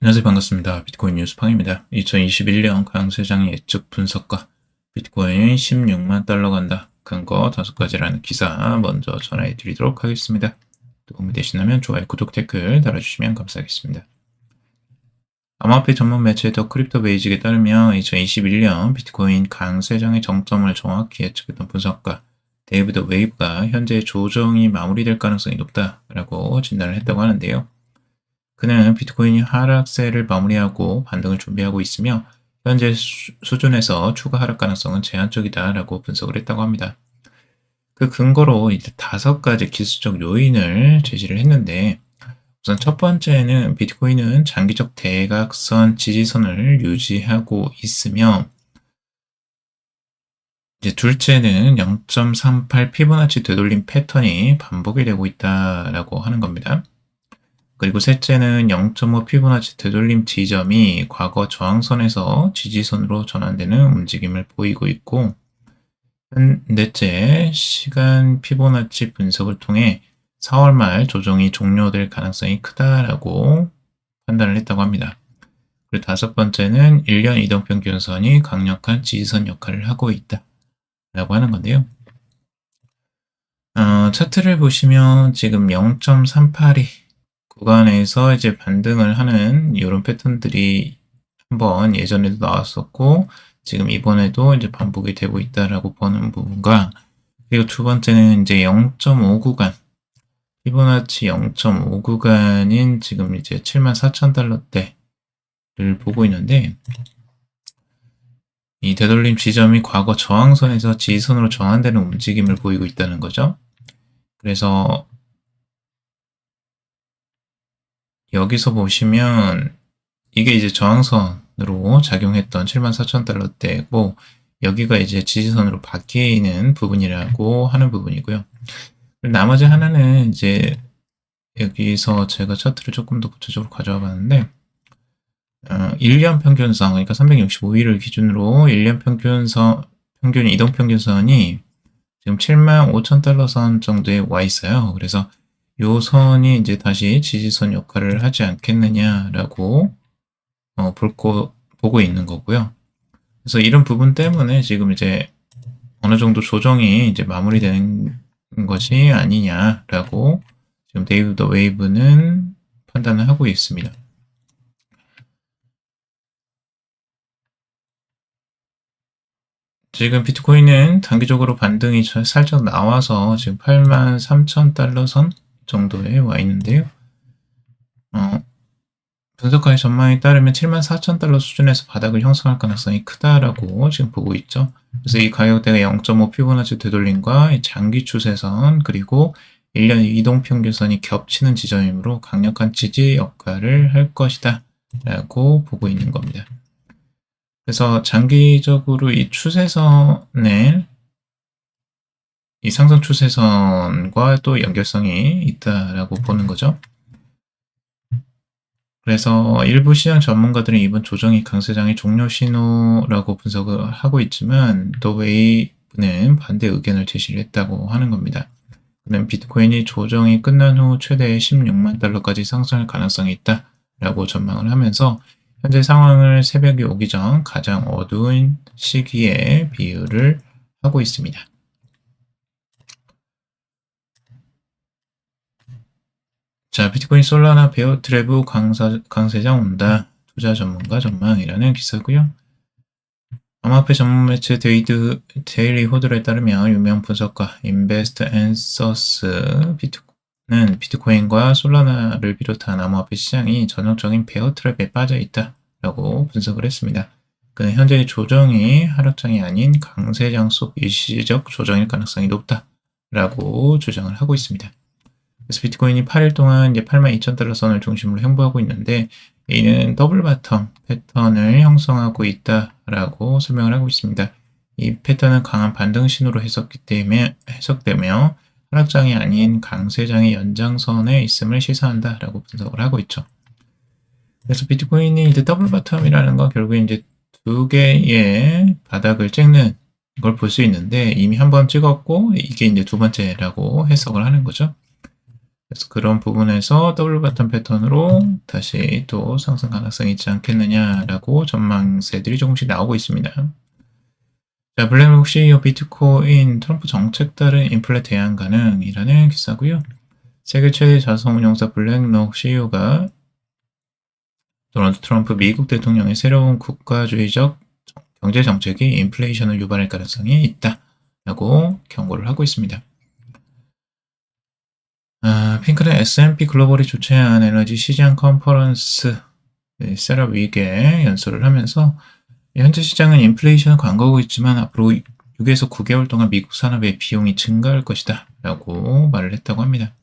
안녕하세요. 반갑습니다. 비트코인 뉴스 팡입니다. 2021년 강세장 예측 분석과 비트코인 16만 달러 간다. 근거 5가지라는 기사 먼저 전해 드리도록 하겠습니다. 도움이 되시다면 좋아요, 구독, 댓글 달아주시면 감사하겠습니다. 암호화폐 전문 매체 더 크립토 베이직에 따르면 2021년 비트코인 강세장의 정점을 정확히 예측했던 분석가 데이비드 웨이브가 현재 조정이 마무리될 가능성이 높다라고 진단을 했다고 하는데요. 그는 비트코인이 하락세를 마무리하고 반등을 준비하고 있으며 현재 수준에서 추가 하락 가능성은 제한적이다라고 분석을 했다고 합니다. 그 근거로 이제 5가지 기술적 요인을 제시를 했는데, 우선 첫 번째는 비트코인은 장기적 대각선 지지선을 유지하고 있으며, 이제 둘째는 0.38 피보나치 되돌림 패턴이 반복이 되고 있다라고 하는 겁니다. 그리고 셋째는 0.5 피보나치 되돌림 지점이 과거 저항선에서 지지선으로 전환되는 움직임을 보이고 있고, 넷째, 시간 피보나치 분석을 통해 4월 말 조정이 종료될 가능성이 크다라고 판단을 했다고 합니다. 그리고 5번째는 1년 이동평균선이 강력한 지지선 역할을 하고 있다라고 하는 건데요. 차트를 보시면 지금 0.38이 구간에서 이제 반등을 하는 이런 패턴들이 한번 예전에도 나왔었고, 지금 이번에도 이제 반복이 되고 있다라고 보는 부분과, 그리고 두 번째는 이제 0.5 구간, 피보나치 0.5 구간인 지금 이제 74,000달러대를 보고 있는데, 이 되돌림 지점이 과거 저항선에서 지지선으로 전환되는 움직임을 보이고 있다는 거죠. 그래서 여기서 보시면 이게 이제 저항선으로 작용했던 74,000달러대고, 여기가 이제 지지선으로 바뀌는 부분이라고 하는 부분이고요. 나머지 하나는 이제 여기서 제가 차트를 조금 더 구체적으로 가져와 봤는데, 1년 평균선, 그러니까 365일을 기준으로 1년 평균 이동평균선이 지금 75,000달러 선 정도에 와 있어요. 그래서 요 선이 이제 다시 지지선 역할을 하지 않겠느냐라고 보고 있는 거고요. 그래서 이런 부분 때문에 지금 이제 어느 정도 조정이 이제 마무리되는 것이 아니냐라고 지금 데이비드 웨이브는 판단을 하고 있습니다. 지금 비트코인은 단기적으로 반등이 살짝 나와서 지금 83,000달러 선 정도에 와 있는데요. 분석가의 전망에 따르면 74,000달러 수준에서 바닥을 형성할 가능성이 크다라고 지금 보고 있죠. 그래서 이 가격대가 0.5 피보나치 되돌림과 장기 추세선 그리고 1년 이동평균선이 겹치는 지점이므로 강력한 지지 역할을 할 것이다 라고 보고 있는 겁니다. 그래서 장기적으로 이 추세선을 이 상승 추세선과 또 연결성이 있다라고 보는 거죠. 그래서 일부 시장 전문가들은 이번 조정이 강세장의 종료 신호라고 분석을 하고 있지만, 또 웨이브는 반대 의견을 제시를 했다고 하는 겁니다. 그는 비트코인이 조정이 끝난 후 최대 16만 달러까지 상승할 가능성이 있다라고 전망을 하면서 현재 상황을 새벽이 오기 전 가장 어두운 시기에 비유를 하고 있습니다. 자, 비트코인 솔라나 베어 트래브 강세장 온다. 투자 전문가 전망이라는 기사고요. 암호화폐 전문 매체 데일리 호들에 따르면 유명 분석가 인베스트 앤서스 는 비트코인과 솔라나를 비롯한 암호화폐 시장이 전형적인 베어 트랩에 빠져 있다라고 분석을 했습니다. 그는 현재의 조정이 하락장이 아닌 강세장 속 일시적 조정일 가능성이 높다라고 주장을 하고 있습니다. 그래서 비트코인이 8일 동안 이제 82,000달러 선을 중심으로 행보하고 있는데, 이는 더블 바텀 패턴을 형성하고 있다라고 설명을 하고 있습니다. 이 패턴은 강한 반등 신호로 해석되며 하락장이 아닌 강세장의 연장선에 있음을 시사한다라고 분석을 하고 있죠. 그래서 비트코인이 이제 더블 바텀이라는 건 결국에 이제 두 개의 바닥을 찍는 걸 볼 수 있는데, 이미 한 번 찍었고 이게 이제 두 번째라고 해석을 하는 거죠. 그래서 그런 부분에서 더블 바텀 패턴으로 다시 또 상승 가능성이 있지 않겠느냐라고 전망세들이 조금씩 나오고 있습니다. 자, 블랙록 CEO 비트코인 트럼프 정책 따른 인플레 대응 가능이라는 기사고요. 세계 최대 자산운용사 블랙록 CEO가 도널드 트럼프 미국 대통령의 새로운 국가주의적 경제 정책이 인플레이션을 유발할 가능성이 있다라고 경고를 하고 있습니다. 핑크는 S&P 글로벌이 주최한 에너지 시장 컨퍼런스 셋업 위기에 연설을 하면서 현재 시장은 인플레이션을 관거하고 있지만 앞으로 6에서 9개월 동안 미국 산업의 비용이 증가할 것이다 라고 말을 했다고 합니다.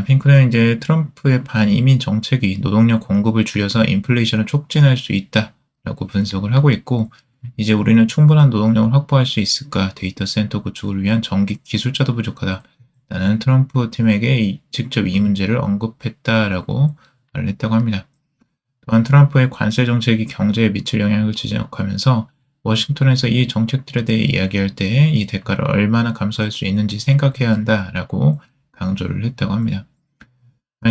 핑크는 이제 트럼프의 반이민 정책이 노동력 공급을 줄여서 인플레이션을 촉진할 수 있다라고 분석을 하고 있고, 이제 우리는 충분한 노동력을 확보할 수 있을까? 데이터 센터 구축을 위한 전기 기술자도 부족하다. 나는 트럼프 팀에게 직접 이 문제를 언급했다라고 말을 했다고 합니다. 또한 트럼프의 관세 정책이 경제에 미칠 영향을 지적하면서 워싱턴에서 이 정책들에 대해 이야기할 때 이 대가를 얼마나 감수할 수 있는지 생각해야 한다라고 강조를 했다고 합니다.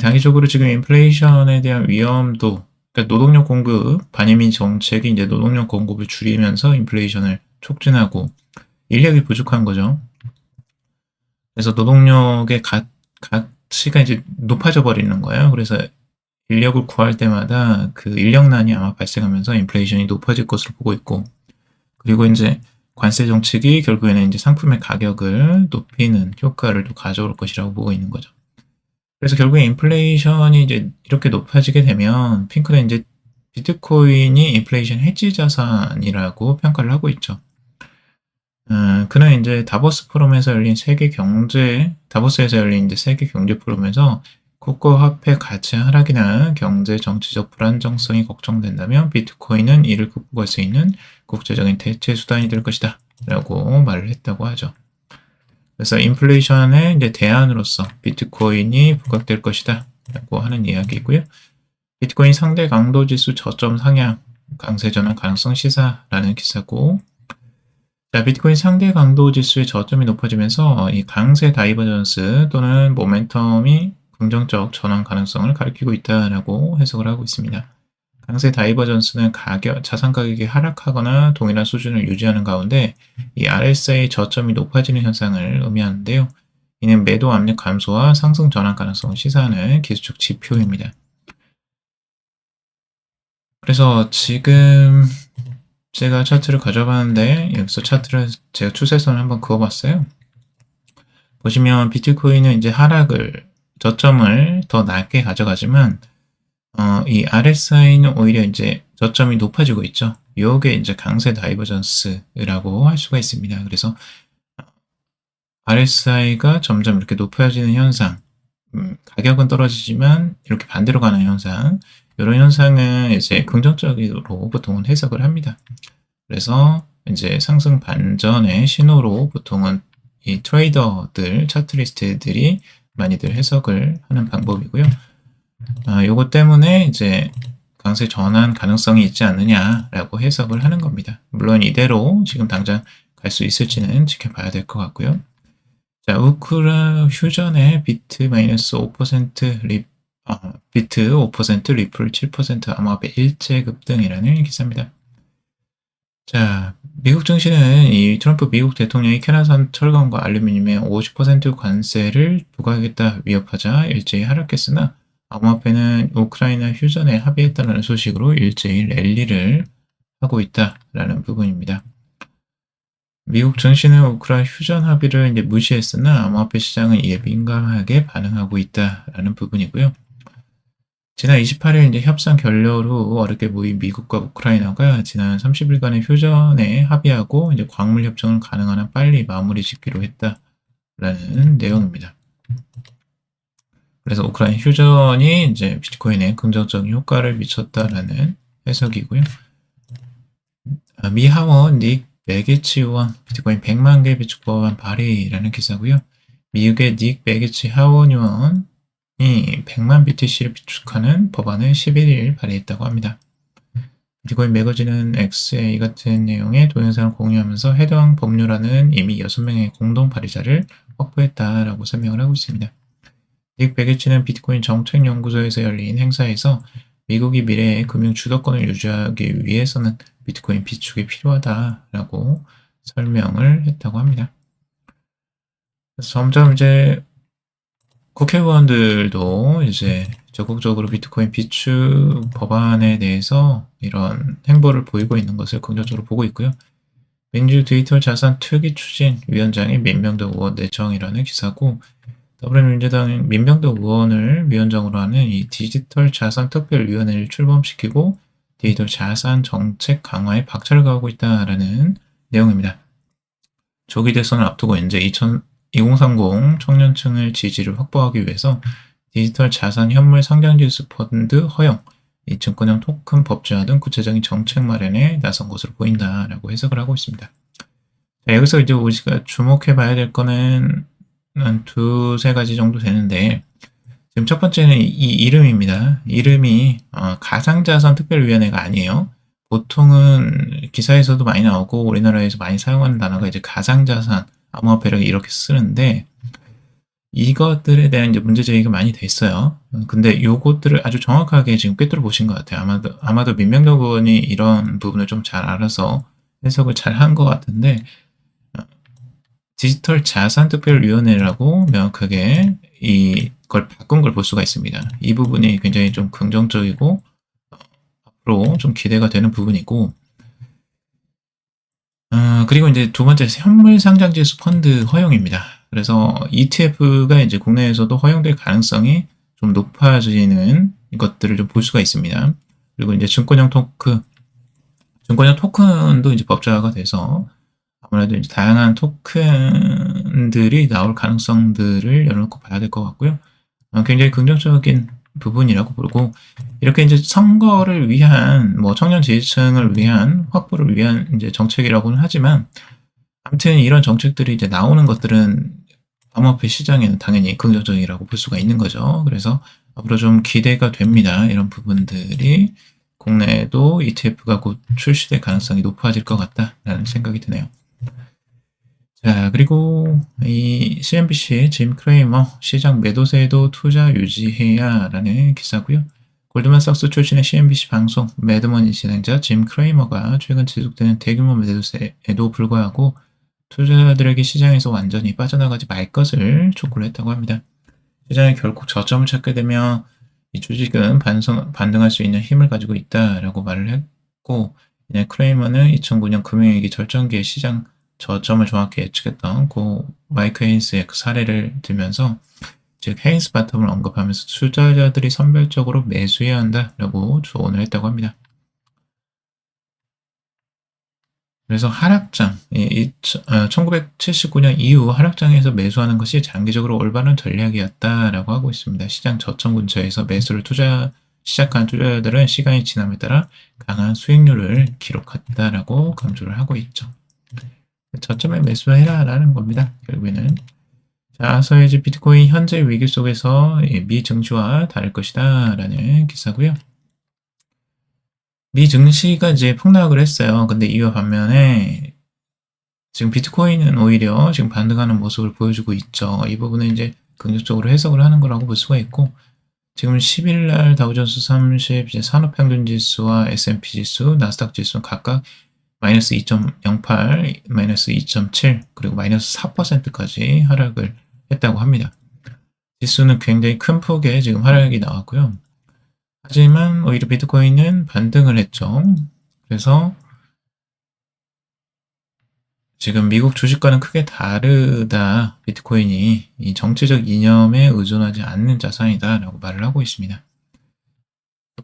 단기적으로 지금 인플레이션에 대한 위험도, 그러니까 노동력 공급, 반이민 정책이 이제 노동력 공급을 줄이면서 인플레이션을 촉진하고 인력이 부족한 거죠. 그래서 노동력의 가치가 이제 높아져 버리는 거예요. 그래서 인력을 구할 때마다 그 인력난이 아마 발생하면서 인플레이션이 높아질 것으로 보고 있고, 그리고 이제 관세 정책이 결국에는 이제 상품의 가격을 높이는 효과를 또 가져올 것이라고 보고 있는 거죠. 그래서 결국에 인플레이션이 이제 이렇게 높아지게 되면 핑크는 이제 비트코인이 인플레이션 해지 자산이라고 평가를 하고 있죠. 그는 이제 다보스에서 열린 이제 세계 경제 포럼에서 국가 화폐 가치 하락이나 경제 정치적 불안정성이 걱정된다면 비트코인은 이를 극복할 수 있는 국제적인 대체 수단이 될 것이다 라고 말을 했다고 하죠. 그래서 인플레이션의 이제 대안으로서 비트코인이 부각될 것이다 라고 하는 이야기이고요. 비트코인 상대 강도 지수 저점 상향 강세 전환 가능성 시사라는 기사고, 자, 비트코인 상대 강도 지수의 저점이 높아지면서 이 강세 다이버전스 또는 모멘텀이 긍정적 전환 가능성을 가리키고 있다라고 해석을 하고 있습니다. 강세 다이버전스는 자산 가격이 하락하거나 동일한 수준을 유지하는 가운데 이 RSI 저점이 높아지는 현상을 의미하는데요. 이는 매도 압력 감소와 상승 전환 가능성을 시사하는 기술적 지표입니다. 그래서 지금 제가 차트를 가져봤는데 여기서 차트를 제가 추세선을 한번 그어봤어요. 보시면 비트코인은 이제 저점을 더 낮게 가져가지만 이 RSI는 오히려 이제 저점이 높아지고 있죠. 요게 이제 강세 다이버전스라고 할 수가 있습니다. 그래서 RSI가 점점 이렇게 높아지는 현상, 가격은 떨어지지만 이렇게 반대로 가는 현상, 이런 현상은 이제 긍정적으로 보통은 해석을 합니다. 그래서 이제 상승 반전의 신호로 보통은 이 트레이더들, 차트리스트들이 많이들 해석을 하는 방법이고요. 요거 때문에 이제 강세 전환 가능성이 있지 않느냐라고 해석을 하는 겁니다. 물론 이대로 지금 당장 갈 수 있을지는 지켜봐야 될 것 같고요. 자, 우크라 휴전의 비트 마이너스 5% 비트 5%, 리플 7%, 암호화폐 일제 급등이라는 기사입니다. 자, 미국 증시는 이 트럼프 미국 대통령이 캐나다산 철강과 알루미늄에 50% 관세를 부과하겠다 위협하자 일제히 하락했으나 암호화폐는 우크라이나 휴전에 합의했다는 소식으로 일제히 랠리를 하고 있다라는 부분입니다. 미국 증시는 우크라이나 휴전 합의를 이제 무시했으나 암호화폐 시장은 이에 민감하게 반응하고 있다라는 부분이고요. 지난 28일 이제 협상 결렬 후 어렵게 모인 미국과 우크라이나가 지난 30일간의 휴전에 합의하고 이제 광물 협정을 가능한 한 빨리 마무리 짓기로 했다라는 내용입니다. 그래서 우크라이나 휴전이 이제 비트코인에 긍정적인 효과를 미쳤다라는 해석이고요. 미 하원 닉 베게치 의원 비트코인 100만 개 비축 법안 발의라는 기사고요. 미국의 닉 베게치 하원 의원이 100만 BTC를 비축하는 법안을 11일 발의했다고 합니다. 비트코인 매거진은 XA 같은 내용의 동영상을 공유하면서 해당 법률안은 이미 6명의 공동 발의자를 확보했다라고 설명을 하고 있습니다. 닉 베게치는 비트코인 정책연구소에서 열린 행사에서 미국이 미래의 금융 주도권을 유지하기 위해서는 비트코인 비축이 필요하다라고 설명을 했다고 합니다. 그래서 점점 이제 국회의원들도 이제 적극적으로 비트코인 비축 법안에 대해서 이런 행보를 보이고 있는 것을 긍정적으로 보고 있고요. 민주 디지털 자산 투기 추진 위원장이 민병덕 의원 내정이라는 기사고, 더불어민주당 민병덕 의원을 위원장으로 하는 이 디지털 자산 특별위원회를 출범시키고 디지털 자산 정책 강화에 박차를 가하고 있다라는 내용입니다. 조기 대선을 앞두고 이제 2030 청년층을 지지를 확보하기 위해서 디지털 자산 현물 상장지수 펀드 허용, 이 증권형 토큰 법제화 등 구체적인 정책 마련에 나선 것으로 보인다라고 해석을 하고 있습니다. 자, 여기서 이제 우리가 주목해 봐야 될 거는 한 두세 가지 정도 되는데, 지금 첫 번째는 이 이름입니다. 이름이 가상자산 특별위원회가 아니에요. 보통은 기사에서도 많이 나오고 우리나라에서 많이 사용하는 단어가 이제 가상자산, 암호화폐를 이렇게 쓰는데, 이것들에 대한 이제 문제 제기가 많이 됐어요. 근데 요것들을 아주 정확하게 지금 꿰뚫어 보신 것 같아요. 아마도 민병덕 의원이 이런 부분을 좀 잘 알아서 해석을 잘 한 것 같은데, 디지털 자산 특별위원회라고 명확하게 이걸 바꾼 걸 볼 수가 있습니다. 이 부분이 굉장히 좀 긍정적이고 앞으로 좀 기대가 되는 부분이고, 그리고 이제 두 번째 현물 상장지수 펀드 허용입니다. 그래서 ETF가 이제 국내에서도 허용될 가능성이 좀 높아지는 것들을 좀 볼 수가 있습니다. 그리고 이제 증권형 토큰도 이제 법제화가 돼서 아무래도 이제 다양한 토큰들이 나올 가능성들을 열어놓고 봐야 될 것 같고요. 굉장히 긍정적인 부분이라고 보고, 이렇게 이제 선거를 위한, 뭐 청년 지지층을 위한 확보를 위한 이제 정책이라고는 하지만, 아무튼 이런 정책들이 이제 나오는 것들은 암호화폐 시장에는 당연히 긍정적이라고 볼 수가 있는 거죠. 그래서 앞으로 좀 기대가 됩니다. 이런 부분들이 국내에도 ETF가 곧 출시될 가능성이 높아질 것 같다라는 생각이 드네요. 자, 그리고 이 CNBC 짐 크레이머 시장 매도세도 투자 유지해야 라는 기사고요. 골드만삭스 출신의 CNBC 방송 매드머니 진행자 짐 크레이머가 최근 지속되는 대규모 매도세에도 불구하고 투자자들에게 시장에서 완전히 빠져나가지 말 것을 촉구를 했다고 합니다. 시장이 결국 저점을 찾게 되면 이 주식은 반등할 수 있는 힘을 가지고 있다라고 말을 했고, 이날 크레이머는 2009년 금융위기 절정기의 시장 저점을 정확히 예측했던 고 마이크 헤인스의 그 사례를 들면서, 즉 헤인스 바텀을 언급하면서 투자자들이 선별적으로 매수해야 한다라고 조언을 했다고 합니다. 그래서 하락장, 1979년 이후 하락장에서 매수하는 것이 장기적으로 올바른 전략이었다라고 하고 있습니다. 시장 저점 근처에서 매수를 시작한 투자자들은 시간이 지남에 따라 강한 수익률을 기록했다라고 강조를 하고 있죠. 저점에 매수해라라는 겁니다. 결국에는. 자, 서해지 비트코인 현재 위기 속에서 미 증시와 다를 것이다 라는 기사고요. 미 증시가 이제 폭락을 했어요. 근데 이와 반면에 지금 비트코인은 오히려 지금 반등하는 모습을 보여주고 있죠. 이 부분은 이제 긍정적으로 해석을 하는 거라고 볼 수가 있고, 지금 10일 날 다우존스 30 산업평균지수와 S&P 지수, 나스닥 지수는 각각 마이너스 2.08, 마이너스 2.7, 그리고 마이너스 4%까지 하락을 했다고 합니다. 지수는 굉장히 큰 폭의 지금 하락이 나왔고요. 하지만 오히려 비트코인은 반등을 했죠. 그래서 지금 미국 주식과는 크게 다르다. 비트코인이 이 정치적 이념에 의존하지 않는 자산이다라고 말을 하고 있습니다.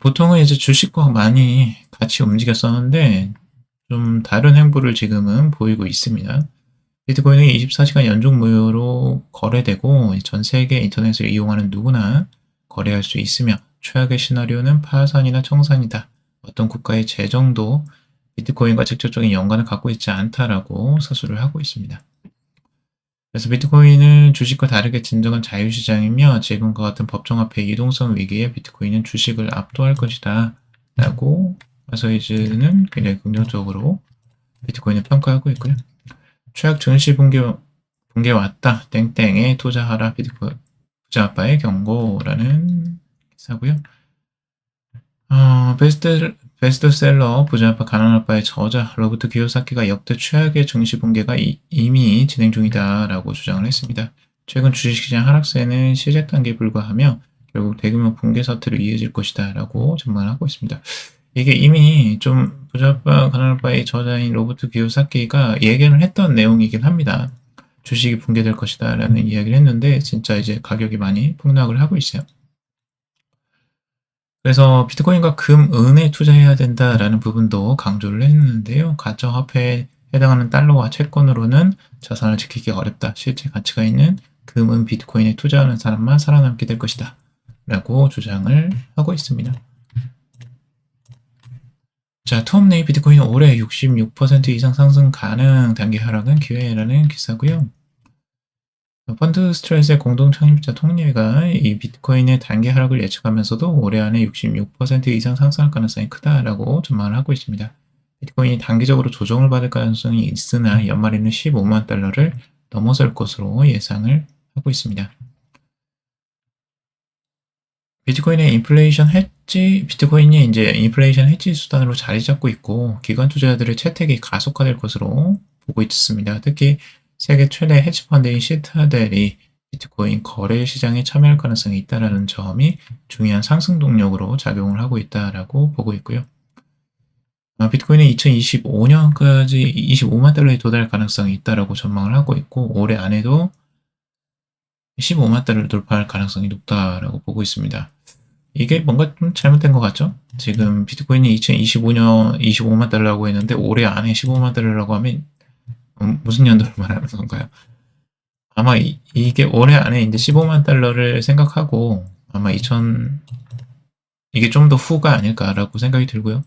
보통은 이제 주식과 많이 같이 움직였었는데 좀 다른 행보를 지금은 보이고 있습니다. 비트코인은 24시간 연중 무료로 거래되고 전 세계 인터넷을 이용하는 누구나 거래할 수 있으며, 최악의 시나리오는 파산이나 청산이다. 어떤 국가의 재정도 비트코인과 직접적인 연관을 갖고 있지 않다라고 서술을 하고 있습니다. 그래서 비트코인은 주식과 다르게 진정한 자유시장이며, 지금과 같은 법정화폐 이동성 위기에 비트코인은 주식을 압도할 것이다 라고 서해지는 굉장히 긍정적으로 비트코인을 평가하고 있고요. 최악 증시 붕괴 왔다. 땡땡에 투자하라. 비트코인 부자 아빠의 경고라는 기사고요. 베스트셀러 부자 아빠 가난한 아빠의 저자 로버트 기요사키가 역대 최악의 증시 붕괴가 이미 진행 중이다라고 주장을 했습니다. 최근 주식시장 하락세는 시작 단계에 불과하며 결국 대규모 붕괴 사태로 이어질 것이다라고 전망을 하고 있습니다. 이게 이미 좀 부자 아빠 가난한 아빠의 저자인 로버트 기요사키가 예견을 했던 내용이긴 합니다. 주식이 붕괴될 것이다라는 이야기를 했는데 진짜 이제 가격이 많이 폭락을 하고 있어요. 그래서 비트코인과 금, 은에 투자해야 된다라는 부분도 강조를 했는데요. 가짜화폐에 해당하는 달러와 채권으로는 자산을 지키기 어렵다. 실제 가치가 있는 금, 은, 비트코인에 투자하는 사람만 살아남게 될 것이다. 라고 주장을 하고 있습니다. 자, 톰네이 비트코인은 올해 66% 이상 상승 가능, 단기 하락은 기회라는 기사고요. 펀드 스트레스의 공동 창립자 톰리가 이 비트코인의 단기 하락을 예측하면서도 올해 안에 66% 이상 상승할 가능성이 크다라고 전망을 하고 있습니다. 비트코인이 단기적으로 조정을 받을 가능성이 있으나 연말에는 15만 달러를 넘어설 것으로 예상을 하고 있습니다. 비트코인이 이제 인플레이션 해지 수단으로 자리 잡고 있고 기관 투자자들의 채택이 가속화될 것으로 보고 있습니다. 특히 세계 최대 헤지펀드인 시타델이 비트코인 거래 시장에 참여할 가능성이 있다는 점이 중요한 상승 동력으로 작용을 하고 있다라고 보고 있고요. 비트코인은 2025년까지 25만 달러에 도달할 가능성이 있다라고 전망을 하고 있고 올해 안에도 15만 달러를 돌파할 가능성이 높다라고 보고 있습니다. 이게 뭔가 좀 잘못된 것 같죠? 지금 비트코인이 2025년 25만 달러라고 했는데 올해 안에 15만 달러라고 하면 무슨 연도를 말하는 건가요? 아마 이게 올해 안에 이제 15만 달러를 생각하고 아마 이게 좀 더 후가 아닐까라고 생각이 들고요.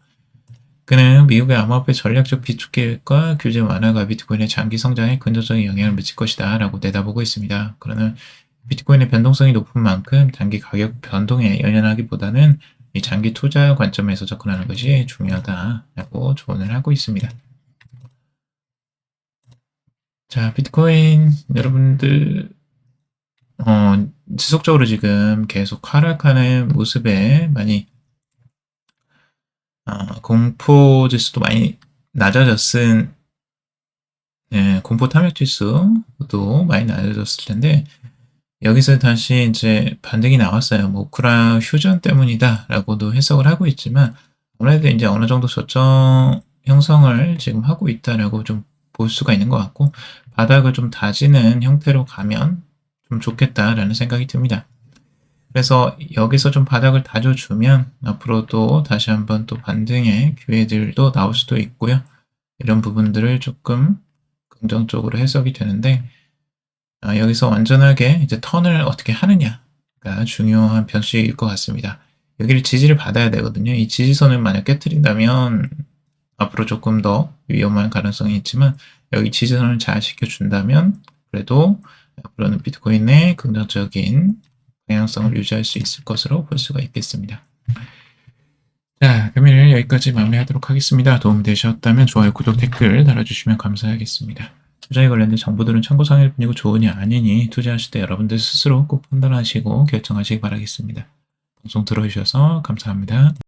그는 미국의 암호화폐 전략적 비축 계획과 규제 완화가 비트코인의 장기 성장에 긍정적인 영향을 미칠 것이다 라고 내다보고 있습니다. 그러나 비트코인의 변동성이 높은 만큼 단기 가격 변동에 연연하기보다는 이 장기 투자 관점에서 접근하는 것이 중요하다라고 조언을 하고 있습니다. 자, 비트코인 여러분들 지속적으로 지금 계속 하락하는 모습에 많이 공포 지수도 많이 낮아졌은 공포 탐욕 지수도 많이 낮아졌을 텐데 여기서 다시 이제 반등이 나왔어요. 뭐 우크라 휴전 때문이다라고도 해석을 하고 있지만 아무래도 이제 어느 정도 저점 형성을 지금 하고 있다라고 좀 볼 수가 있는 것 같고 바닥을 좀 다지는 형태로 가면 좀 좋겠다라는 생각이 듭니다. 그래서 여기서 좀 바닥을 다져주면 앞으로도 다시 한번 또 반등의 기회들도 나올 수도 있고요. 이런 부분들을 조금 긍정적으로 해석이 되는데 여기서 완전하게 이제 턴을 어떻게 하느냐가 중요한 변수일 것 같습니다. 여기를 지지를 받아야 되거든요. 이 지지선을 만약 깨뜨린다면 앞으로 조금 더 위험한 가능성이 있지만 여기 지지선을 잘 지켜준다면 그래도 앞으로는 비트코인의 긍정적인 방향성을 유지할 수 있을 것으로 볼 수가 있겠습니다. 자, 그러면 여기까지 마무리하도록 하겠습니다. 도움이 되셨다면 좋아요, 구독, 댓글 달아주시면 감사하겠습니다. 투자에 관련된 정보들은 참고사항일 뿐이고 조언이 아니니 투자하실 때 여러분들 스스로 꼭 판단하시고 결정하시기 바라겠습니다. 방송 들어주셔서 감사합니다.